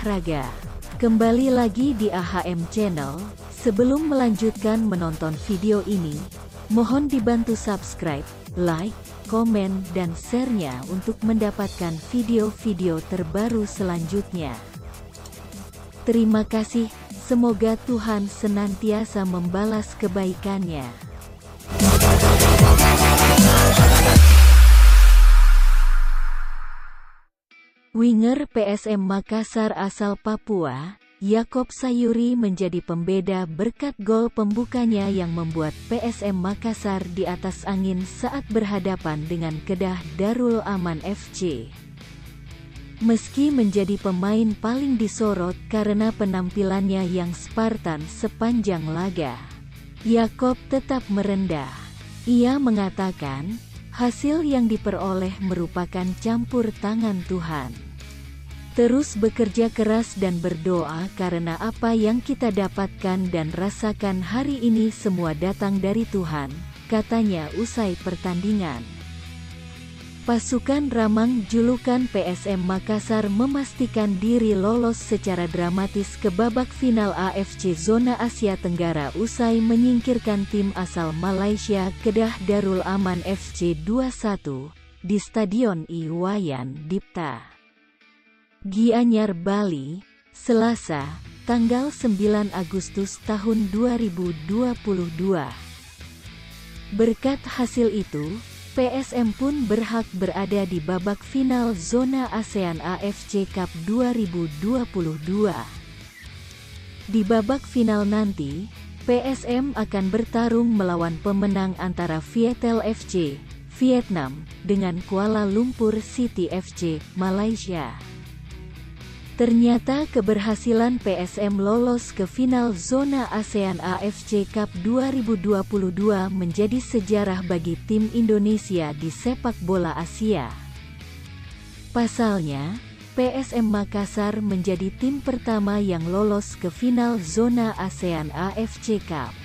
olahraga. Kembali lagi di AHM Channel. Sebelum melanjutkan menonton video ini, mohon dibantu subscribe, like, komen, dan share-nya untuk mendapatkan video-video terbaru selanjutnya. Terima kasih, semoga Tuhan senantiasa membalas kebaikannya. Winger PSM Makassar asal Papua, Yaakob Sayuri menjadi pembeda berkat gol pembukanya yang membuat PSM Makassar di atas angin saat berhadapan dengan Kedah Darul Aman FC. Meski menjadi pemain paling disorot karena penampilannya yang Spartan sepanjang laga, Yaakob tetap merendah. Ia mengatakan, hasil yang diperoleh merupakan campur tangan Tuhan. Terus bekerja keras dan berdoa karena apa yang kita dapatkan dan rasakan hari ini semua datang dari Tuhan, katanya usai pertandingan. Pasukan Ramang julukan PSM Makassar memastikan diri lolos secara dramatis ke babak final AFC Zona Asia Tenggara usai menyingkirkan tim asal Malaysia Kedah Darul Aman FC 2-1 di Stadion Iwayan Dipta, Gianyar, Bali, Selasa, tanggal 9 Agustus tahun 2022. Berkat hasil itu, PSM pun berhak berada di babak final Zona ASEAN AFC Cup 2022. Di babak final nanti, PSM akan bertarung melawan pemenang antara Vietel FC, Vietnam, dengan Kuala Lumpur City FC, Malaysia. Ternyata keberhasilan PSM lolos ke final Zona ASEAN AFC Cup 2022 menjadi sejarah bagi tim Indonesia di sepak bola Asia. Pasalnya, PSM Makassar menjadi tim pertama yang lolos ke final Zona ASEAN AFC Cup.